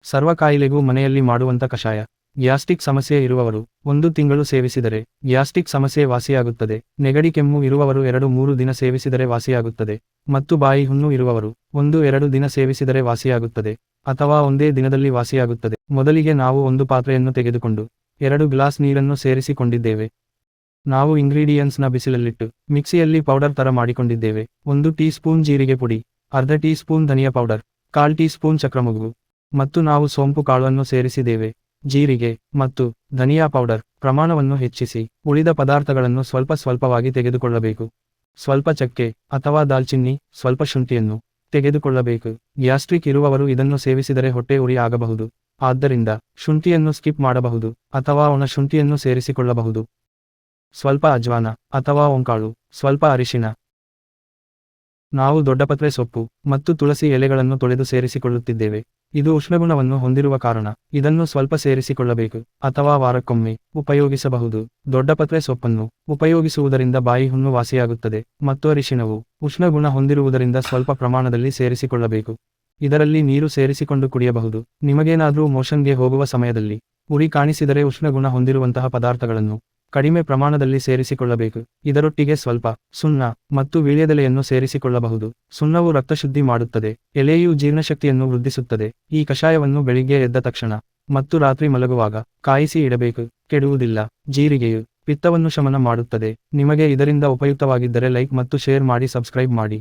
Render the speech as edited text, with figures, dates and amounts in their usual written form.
ಸರ್ವ ಕಾಯಿಲೆಗೂ ಮನೆಯಲ್ಲಿ ಮಾಡುವಂತ ಕಷಾಯ. ಗ್ಯಾಸ್ಟ್ರಿಕ್ ಸಮಸ್ಯೆ ಇರುವವರು 1 ತಿಂಗಳು ಸೇವಿಸಿದರೆ ಗ್ಯಾಸ್ಟ್ರಿಕ್ ಸಮಸ್ಯೆ ವಾಸಿಯಾಗುತ್ತದೆ. ನೆಗಡಿ ಕೆಮ್ಮು ಇರುವವರು 2-3 ದಿನ ಸೇವಿಸಿದರೆ ವಾಸಿಯಾಗುತ್ತದೆ. ಮತ್ತು ಬಾಯಿ ಹುಣ್ಣು ಇರುವವರು 1-2 ದಿನ ಸೇವಿಸಿದರೆ ವಾಸಿಯಾಗುತ್ತದೆ. ಅಥವಾ ಒಂದೇ ದಿನದಲ್ಲಿ ವಾಸಿಯಾಗುತ್ತದೆ. ಮೊದಲಿಗೆ ನಾವು ಒಂದು ಪಾತ್ರೆಯನ್ನು ತೆಗೆದುಕೊಂಡು 2 ಗ್ಲಾಸ್ ನೀರನ್ನು ಸೇರಿಸಿಕೊಂಡಿದ್ದೇವೆ. ನಾವು ಇಂಗ್ರೀಡಿಯೆಂಟ್ಸ್ನ ಬಿಸಿಲಲ್ಲಿಟ್ಟು ಮಿಕ್ಸಿಯಲ್ಲಿ ಪೌಡರ್ ತರ ಮಾಡಿಕೊಂಡಿದ್ದೇವೆ. 1 ಟೀ ಸ್ಪೂನ್ ಜೀರಿಗೆ ಪುಡಿ, ಅರ್ಧ ಟೀ ಸ್ಪೂನ್ ಧನಿಯಾ ಪೌಡರ್, 1/4 ಟೀ ಸ್ಪೂನ್ ಚಕ್ರಮೊಗ್ಗು ಮತ್ತು ನಾವು ಸೋಂಪು ಕಾಳನ್ನು ಸೇರಿಸಿದ್ದೇವೆ. ಜೀರಿಗೆ ಮತ್ತು ಧನಿಯಾ ಪೌಡರ್ ಪ್ರಮಾಣವನ್ನು ಹೆಚ್ಚಿಸಿ ಉಳಿದ ಪದಾರ್ಥಗಳನ್ನು ಸ್ವಲ್ಪ ಸ್ವಲ್ಪವಾಗಿ ತೆಗೆದುಕೊಳ್ಳಬೇಕು. ಸ್ವಲ್ಪ ಚಕ್ಕೆ ಅಥವಾ ದಾಲ್ಚಿನ್ನಿ, ಸ್ವಲ್ಪ ಶುಂಠಿಯನ್ನು ತೆಗೆದುಕೊಳ್ಳಬೇಕು. ಗ್ಯಾಸ್ಟ್ರಿಕ್ ಇರುವವರು ಇದನ್ನು ಸೇವಿಸಿದರೆ ಹೊಟ್ಟೆ ಉರಿ ಆಗಬಹುದು. ಆದ್ದರಿಂದ ಶುಂಠಿಯನ್ನು ಸ್ಕಿಪ್ ಮಾಡಬಹುದು ಅಥವಾ ಒಣ ಶುಂಠಿಯನ್ನು ಸೇರಿಸಿಕೊಳ್ಳಬಹುದು. ಸ್ವಲ್ಪ ಅಜ್ವಾನ ಅಥವಾ ಓಂಕಾಳು, ಸ್ವಲ್ಪ ಅರಿಶಿನ. ನಾವು ದೊಡ್ಡಪತ್ರೆ ಸೊಪ್ಪು ಮತ್ತು ತುಳಸಿ ಎಲೆಗಳನ್ನು ತೊಳೆದು ಸೇರಿಸಿಕೊಳ್ಳುತ್ತಿದ್ದೇವೆ. ಇದು ಉಷ್ಣಗುಣವನ್ನು ಹೊಂದಿರುವ ಕಾರಣ ಇದನ್ನು ಸ್ವಲ್ಪ ಸೇರಿಸಿಕೊಳ್ಳಬೇಕು ಅಥವಾ ವಾರಕ್ಕೊಮ್ಮೆ ಉಪಯೋಗಿಸಬಹುದು. ದೊಡ್ಡಪತ್ರೆ ಸೊಪ್ಪನ್ನು ಉಪಯೋಗಿಸುವುದರಿಂದ ಬಾಯಿ ಹುಣ್ಣು ವಾಸಿಯಾಗುತ್ತದೆ ಮತ್ತು ಅರಿಶಿನವು ಉಷ್ಣಗುಣ ಹೊಂದಿರುವುದರಿಂದ ಸ್ವಲ್ಪ ಪ್ರಮಾಣದಲ್ಲಿ ಸೇರಿಸಿಕೊಳ್ಳಬೇಕು. ಇದರಲ್ಲಿ ನೀರು ಸೇರಿಸಿಕೊಂಡು ಕುಡಿಯಬಹುದು. ನಿಮಗೇನಾದ್ರೂ ಮೋಷನ್ಗೆ ಹೋಗುವ ಸಮಯದಲ್ಲಿ ಉರಿ ಕಾಣಿಸಿದರೆ ಉಷ್ಣಗುಣ ಹೊಂದಿರುವಂತಹ ಪದಾರ್ಥಗಳನ್ನು ಕಡಿಮೆ ಪ್ರಮಾಣದಲ್ಲಿ ಸೇರಿಸಿಕೊಳ್ಳಬೇಕು. ಇದರೊಟ್ಟಿಗೆ ಸ್ವಲ್ಪ ಸುಣ್ಣ ಮತ್ತು ವೀಳ್ಯದೆಲೆಯನ್ನು ಸೇರಿಸಿಕೊಳ್ಳಬಹುದು. ಸುಣ್ಣವು ರಕ್ತಶುದ್ಧಿ ಮಾಡುತ್ತದೆ. ಎಲೆಯು ಜೀರ್ಣಶಕ್ತಿಯನ್ನು ವೃದ್ಧಿಸುತ್ತದೆ. ಈ ಕಷಾಯವನ್ನು ಬೆಳಿಗ್ಗೆ ಎದ್ದ ತಕ್ಷಣ ಮತ್ತು ರಾತ್ರಿ ಮಲಗುವಾಗ ಕಾಯಿಸಿ ಇಡಬೇಕು. ಕೆಡುವುದಿಲ್ಲ. ಜೀರಿಗೆಯು ಪಿತ್ತವನ್ನು ಶಮನ ಮಾಡುತ್ತದೆ. ನಿಮಗೆ ಇದರಿಂದ ಉಪಯುಕ್ತವಾಗಿದ್ದರೆ ಲೈಕ್ ಮತ್ತು ಶೇರ್ ಮಾಡಿ, ಸಬ್ಸ್ಕ್ರೈಬ್ ಮಾಡಿ.